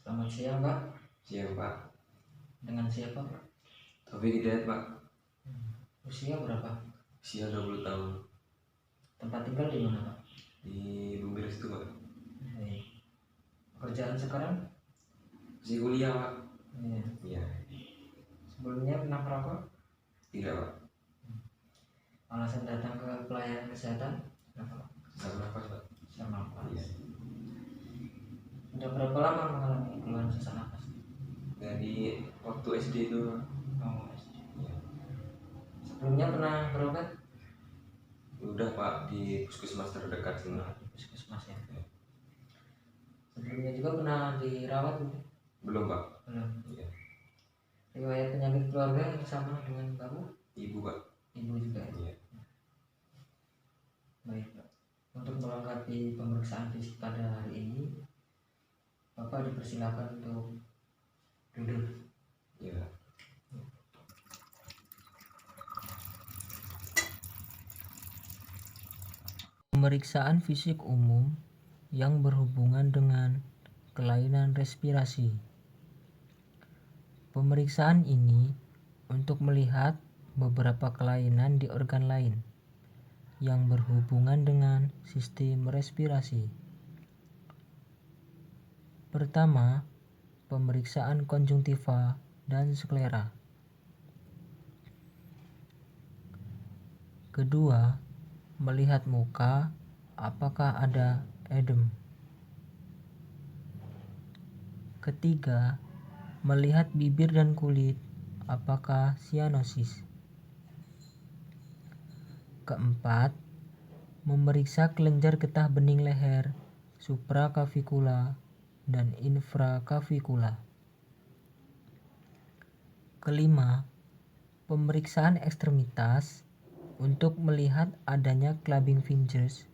Selamat siang, Pak. Siang Pak. Dengan siapa, Pak? Taufik Hidayat Pak. Usia berapa? Usia 20 tahun. Tempat tinggal di mana, Pak? Di Bumbir situ Pak. Baik. Pekerjaan sekarang? Masih kuliah Pak. Iya. Iya. Sebelumnya pernah merokok? Tidak Pak. Alasan datang ke pelayanan kesehatan? Kenapa, Pak? Sesak nafas Pak. Sesak nafas. Iya. Sudah berapa lama mengalami keluhan sesak nafas? Dari waktu SD itu Pak. Oh, SD. Iya. Sebelumnya pernah berobat? Udah Pak, di puskesmas terdekat sini. Di puskesmas ya. Sebelumnya juga pernah dirawat? Belum Pak. Belum. Iya. Riwayat penyakit keluarga yang sama dengan Bapak? Ibu Pak. Ibu juga ya? Iya. Baik, Pak. Untuk melengkapi pemeriksaan fisik pada hari ini, Bapak dipersilakan untuk duduk. Iya. Pemeriksaan fisik umum yang berhubungan dengan kelainan respirasi. Pemeriksaan ini untuk melihat beberapa kelainan di organ lain yang berhubungan dengan sistem respirasi. Pertama, pemeriksaan konjungtiva dan sklera. Kedua, melihat muka apakah ada edem. Ketiga, melihat bibir dan kulit apakah sianosis. Keempat, memeriksa kelenjar getah bening leher, supraklavikula dan infraklavikula. Kelima, pemeriksaan ekstremitas untuk melihat adanya clubbing fingers.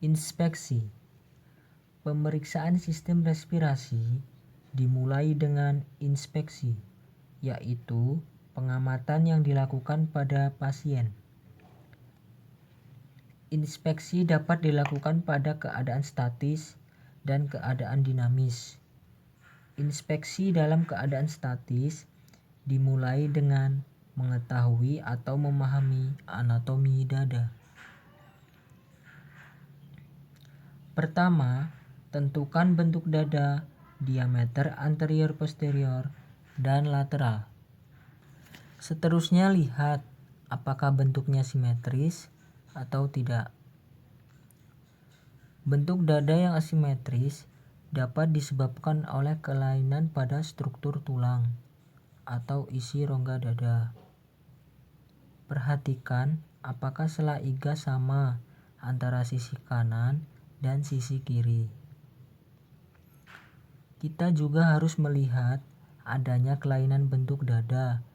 Inspeksi. Pemeriksaan sistem respirasi dimulai dengan inspeksi, yaitu pengamatan yang dilakukan pada pasien. Inspeksi dapat dilakukan pada keadaan statis dan keadaan dinamis. Inspeksi dalam keadaan statis dimulai dengan mengetahui atau memahami anatomi dada. Pertama, tentukan bentuk dada, diameter anterior posterior, dan lateral. Seterusnya lihat apakah bentuknya simetris atau tidak. Bentuk dada yang asimetris dapat disebabkan oleh kelainan pada struktur tulang atau isi rongga dada. Perhatikan apakah sela iga sama antara sisi kanan dan sisi kiri. Kita juga harus melihat adanya kelainan bentuk dada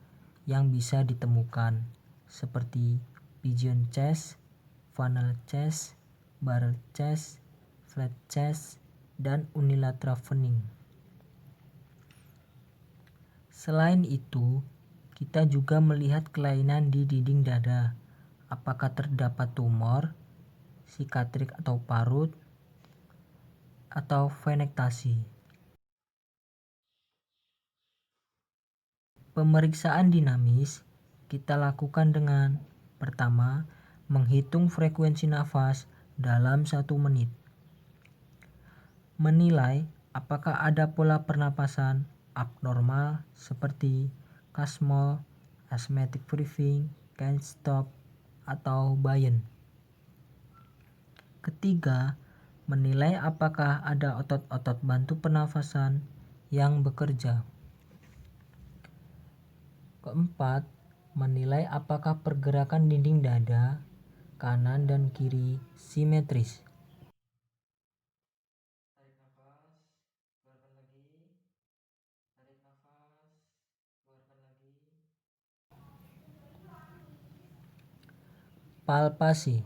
yang bisa ditemukan seperti pigeon chest, funnel chest, barrel chest, flat chest, dan unilateral fanning. Selain itu, kita juga melihat kelainan di dinding dada, apakah terdapat tumor, sikatrik atau parut, atau venektasi. Pemeriksaan dinamis kita lakukan dengan pertama, menghitung frekuensi nafas dalam 1 menit. Menilai apakah ada pola pernapasan abnormal seperti Kussmaul, asthmatic breathing, can't stop, atau Bayern. Ketiga, menilai apakah ada otot-otot bantu pernafasan yang bekerja. Keempat, menilai apakah pergerakan dinding dada kanan dan kiri simetris. Tarik nafas, keluarkan lagi. Tarik nafas, keluarkan lagi. Palpasi.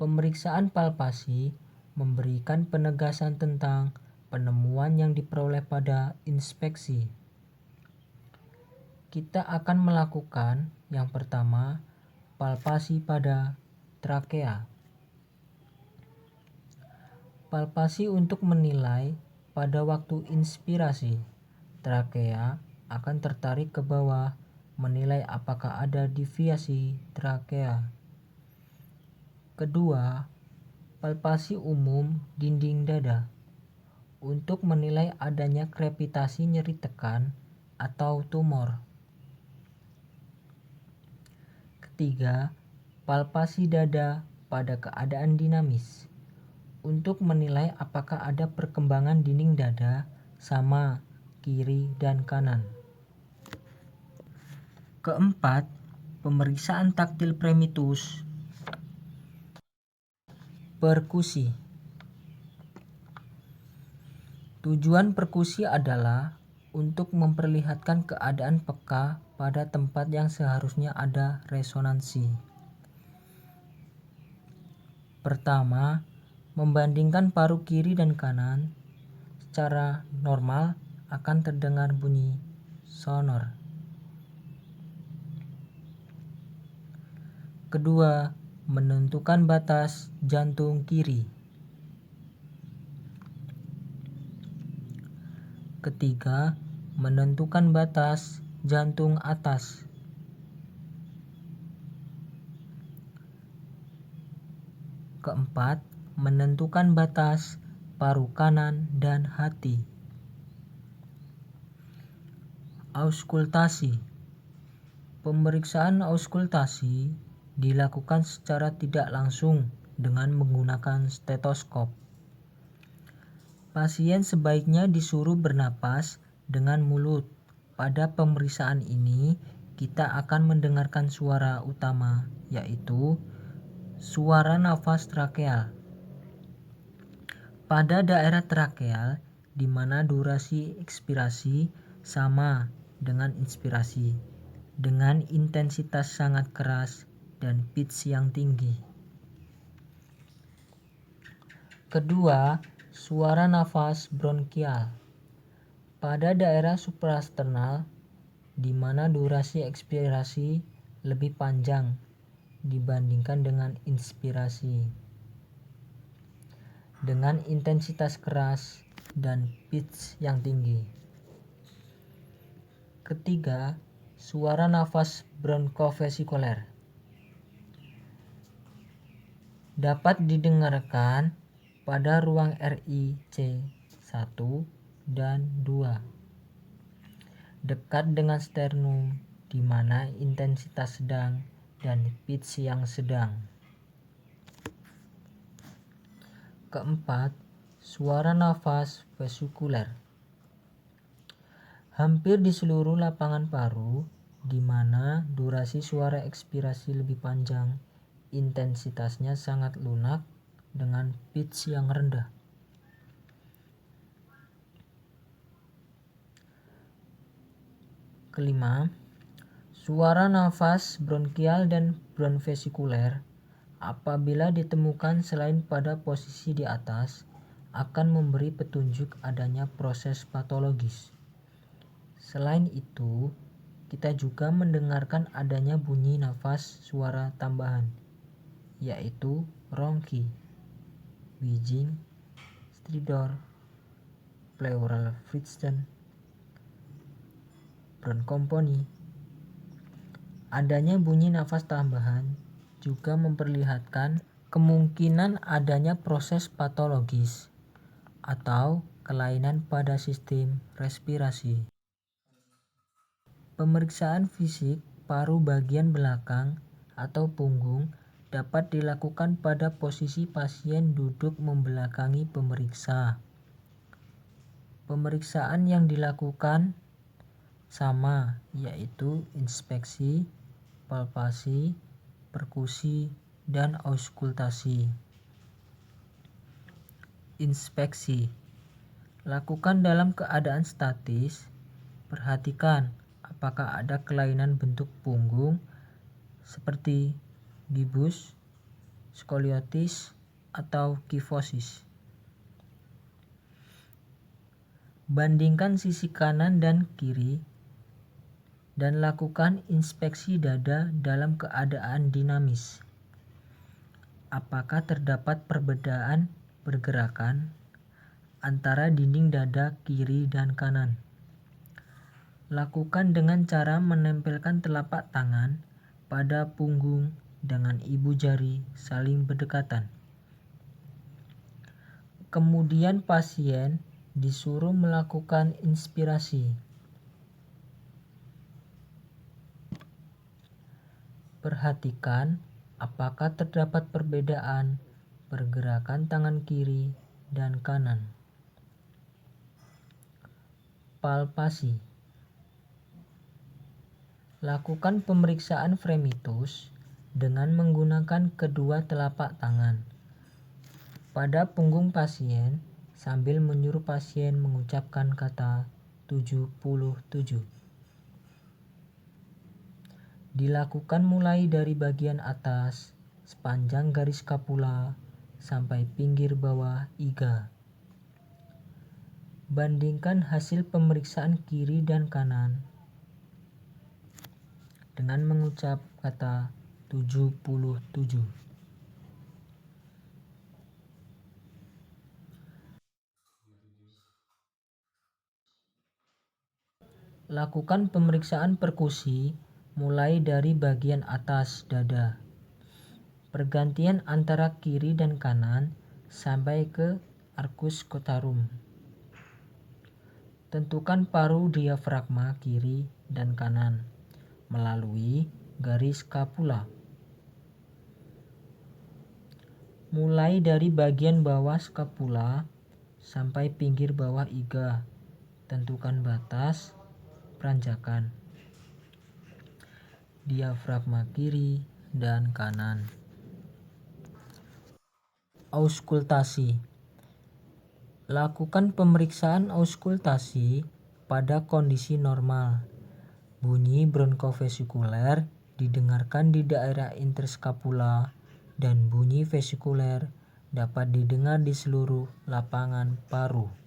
Pemeriksaan palpasi memberikan penegasan tentang penemuan yang diperoleh pada inspeksi. Kita akan melakukan yang pertama, palpasi pada trakea. Palpasi untuk menilai pada waktu inspirasi, trakea akan tertarik ke bawah menilai apakah ada deviasi trakea. Kedua, palpasi umum dinding dada untuk menilai adanya krepitasi nyeri tekan atau tumor. Ketiga, palpasi dada pada keadaan dinamis untuk menilai apakah ada perkembangan dinding dada sama kiri dan kanan. Keempat, pemeriksaan taktil primitus. Perkusi. Tujuan perkusi adalah untuk memperlihatkan keadaan peka pada tempat yang seharusnya ada resonansi. Pertama, membandingkan paru kiri dan kanan, secara normal akan terdengar bunyi sonor. Kedua, menentukan batas jantung kiri. Ketiga, menentukan batas jantung atas. Keempat, menentukan batas paru kanan dan hati. Auskultasi. Pemeriksaan auskultasi dilakukan secara tidak langsung dengan menggunakan stetoskop. Pasien sebaiknya disuruh bernapas dengan mulut. Pada pemeriksaan ini, kita akan mendengarkan suara utama, yaitu suara nafas trakeal. Pada daerah trakeal, di mana durasi ekspirasi sama dengan inspirasi, dengan intensitas sangat keras dan pitch yang tinggi. Kedua, suara nafas bronkial. Pada daerah suprasternal, di mana durasi ekspirasi lebih panjang dibandingkan dengan inspirasi, dengan intensitas keras dan pitch yang tinggi. Ketiga, suara nafas bronkofesikuler dapat didengarkan pada ruang RIC 1 dan 2 dekat dengan sternum, di mana intensitas sedang dan pitch yang sedang. Keempat, suara nafas vesikuler. Hampir di seluruh lapangan paru, di mana durasi suara ekspirasi lebih panjang, intensitasnya sangat lunak dengan pitch yang rendah. Kelima, suara nafas bronkial dan bronvesikuler apabila ditemukan selain pada posisi di atas akan memberi petunjuk adanya proses patologis. Selain itu, kita juga mendengarkan adanya bunyi nafas suara tambahan, yaitu rongki, wheezing, stridor, pleural friction, bronkomponi. Adanya bunyi nafas tambahan juga memperlihatkan kemungkinan adanya proses patologis atau kelainan pada sistem respirasi. Pemeriksaan fisik paru bagian belakang atau punggung dapat dilakukan pada posisi pasien duduk membelakangi pemeriksa. Pemeriksaan yang dilakukan sama, yaitu inspeksi, palpasi, perkusi, dan auskultasi. Inspeksi lakukan dalam keadaan statis. Perhatikan apakah ada kelainan bentuk punggung seperti gibus, skoliosis, atau kifosis. Bandingkan sisi kanan dan kiri dan lakukan inspeksi dada dalam keadaan dinamis. Apakah terdapat perbedaan pergerakan antara dinding dada kiri dan kanan. Lakukan dengan cara menempelkan telapak tangan pada punggung dengan ibu jari saling berdekatan. Kemudian pasien disuruh melakukan inspirasi. Perhatikan apakah terdapat perbedaan pergerakan tangan kiri dan kanan. Palpasi. Lakukan pemeriksaan fremitus dengan menggunakan kedua telapak tangan pada punggung pasien sambil menyuruh pasien mengucapkan kata 77. Dilakukan mulai dari bagian atas sepanjang garis skapula sampai pinggir bawah iga. Bandingkan hasil pemeriksaan kiri dan kanan dengan mengucap kata 77. Lakukan pemeriksaan perkusi mulai dari bagian atas dada. Pergantian antara kiri dan kanan sampai ke arcus cotarum. Tentukan paru diafragma kiri dan kanan melalui garis skapula. Mulai dari bagian bawah skapula sampai pinggir bawah iga. Tentukan batas peranjakan diafragma kiri dan kanan. Auskultasi. Lakukan pemeriksaan auskultasi pada kondisi normal. Bunyi bronkofesikuler didengarkan di daerah interskapula dan bunyi vesikuler dapat didengar di seluruh lapangan paru.